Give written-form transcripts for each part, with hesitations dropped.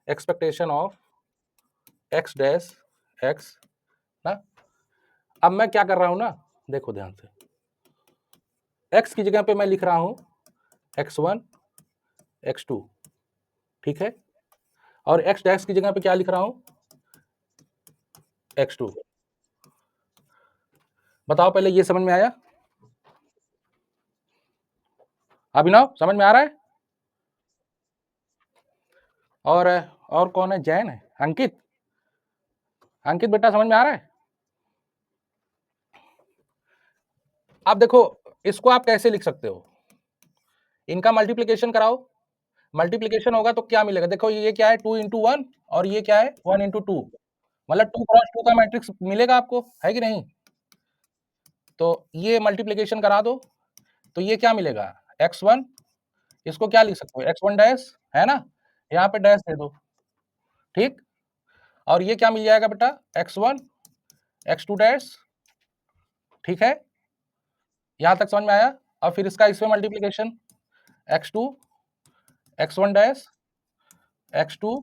Expectation of x dash x ना। अब मैं क्या कर रहा हूं ना, देखो ध्यान से, एक्स की जगह पे मैं लिख रहा हूं x1 x2, ठीक है, और एक्स डैश की जगह पे क्या लिख रहा हूं x2। बताओ पहले ये समझ में आया? अभिनव समझ में आ रहा है? और कौन है? जैन है? अंकित? अंकित बेटा समझ में आ रहा है? अब देखो इसको आप कैसे लिख सकते हो, इनका मल्टीप्लीकेशन कराओ, मल्टीप्लीकेशन होगा तो क्या मिलेगा, देखो ये क्या है 2 into 1 और ये क्या है 1 into 2, मतलब 2 × 2 का मैट्रिक्स मिलेगा आपको, है कि नहीं? तो ये मल्टीप्लीकेशन करा दो तो ये क्या मिलेगा x1, इसको क्या लिख सकते हो x1 डैश, है ना, यहाँ पे डैश दे दो, ठीक, और ये क्या मिल जाएगा बेटा x1 x2 डैश, ठीक है, यहां तक समझ में आया? और फिर इसका इसमें multiplication x2 x1 dash x2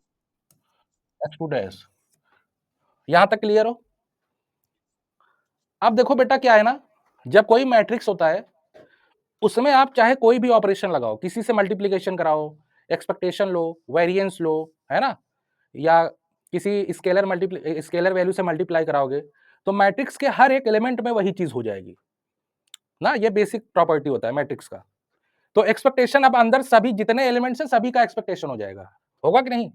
x2 dash, यहां तक क्लियर हो? अब देखो बेटा क्या है ना, जब कोई मैट्रिक्स होता है उसमें आप चाहे कोई भी ऑपरेशन लगाओ, किसी से मल्टीप्लीकेशन कराओ, एक्सपेक्टेशन लो, वेरिएंस लो, है ना, या किसी स्केलर वैल्यू से मल्टीप्लाई कराओगे तो मैट्रिक्स के हर एक एलिमेंट में वही चीज हो जाएगी ना, ये बेसिक प्रॉपर्टी होता है मैट्रिक्स का। तो एक्सपेक्टेशन अब अंदर सभी जितने एलिमेंट्स हैं सभी का एक्सपेक्टेशन हो जाएगा, होगा कि नहीं?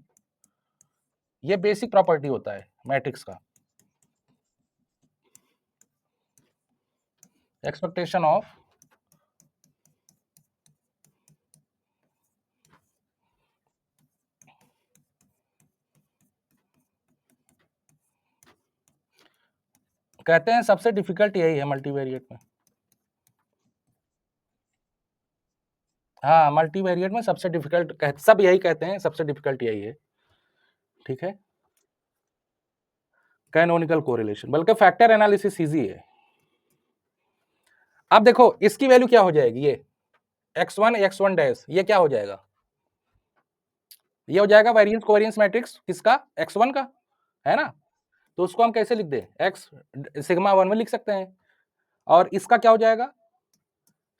ये बेसिक प्रॉपर्टी होता है मैट्रिक्स का, एक्सपेक्टेशन ऑफ कहते हैं सबसे डिफिकल्ट यही है मल्टीवेरिएट में। हाँ मल्टीवेरिएट में सबसे डिफिकल्ट सब यही कहते हैं, सबसे डिफिकल्ट यही है, ठीक है, कैनोनिकल कोरिलेशन, बल्कि फैक्टर एनालिसिस इजी है। अब देखो इसकी वैल्यू क्या हो जाएगी, ये x1 x1 डैश, ये क्या हो जाएगा, ये हो जाएगा वेरिएंस कोवेरिएंस मैट्रिक्स किसका, x1 का, है ना, तो उसको हम कैसे लिख दें, x सिग्मा 1 में लिख सकते हैं, और इसका क्या हो जाएगा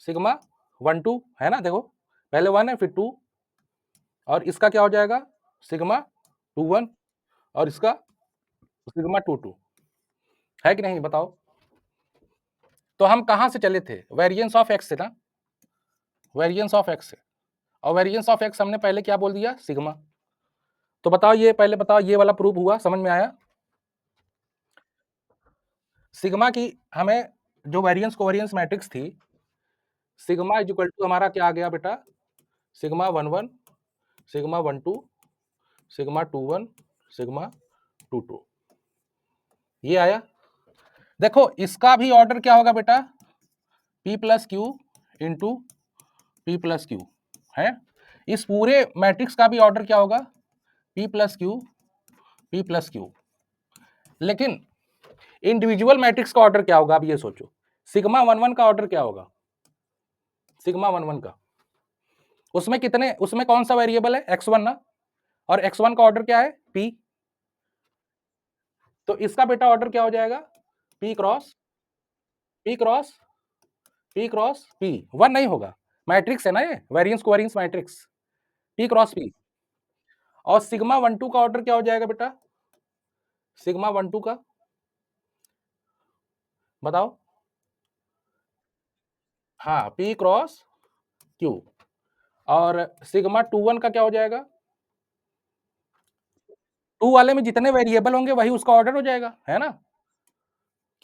सिग्मा 1 2, है ना, देखो पहले 1 है फिर 2, और इसका क्या हो जाएगा सिग्मा 2 1, और इसका सिग्मा 2 2, है कि नहीं बताओ? तो हम कहां से चले थे, वेरिएंस ऑफ एक्स से ना, वेरिएंस ऑफ एक्स से, और वेरिएंस ऑफ एक्स हमने पहले क्या बोल दिया सिग्मा। तो बताओ ये पहले बताओ ये वाला प्रूफ हुआ, समझ में आया? सिग्मा की हमें जो वेरिएंस कोवेरिएंस मैट्रिक्स थी, सिग्मा इज इक्वल टू हमारा क्या आ गया बेटा, सिग्मा 1 1 सिग्मा 1 2 सिग्मा 2 1 सिग्मा 2 2, ये आया। देखो इसका भी ऑर्डर क्या होगा बेटा, p plus Q into P plus Q, है, इस पूरे मैट्रिक्स का भी ऑर्डर क्या होगा p प्लस क्यू, लेकिन इंडिविजुअल मैट्रिक्स का ऑर्डर क्या होगा, अब ये सोचो, सिग्मा 1 1 का ऑर्डर क्या होगा, सिग्मा 1 1 का, उसमें कितने, उसमें कौन सा वेरिएबल है x1 ना, और x1 का ऑर्डर क्या है p, तो इसका बेटा ऑर्डर क्या हो जाएगा p cross p cross p cross p, 1 नहीं होगा, मैट्रिक्स है ना ये, variance covariance matrix, p cross p, और सिग्मा 1 2 का ऑर्डर क्या हो जाएगा बेटा, सिग्मा 1 2 का बताओ, हाँ p क्रॉस q, और सिग्मा 2 1 का क्या हो जाएगा, 2 वाले में जितने वेरिएबल होंगे वही उसका ऑर्डर हो जाएगा, है ना,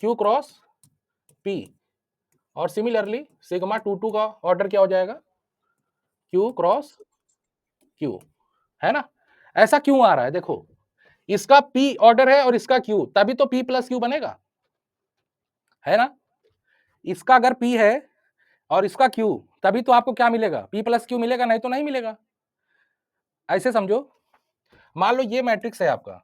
q क्रॉस p, और सिमिलरली सिग्मा 2 2 का ऑर्डर क्या हो जाएगा q क्रॉस q, है ना। ऐसा क्यों आ रहा है, देखो इसका p ऑर्डर है और इसका q, तभी तो p प्लस q बनेगा, है ना, इसका अगर p है और इसका q, तभी तो आपको क्या मिलेगा p प्लस q मिलेगा, नहीं तो नहीं मिलेगा। ऐसे समझो, मान लो ये मैट्रिक्स है आपका,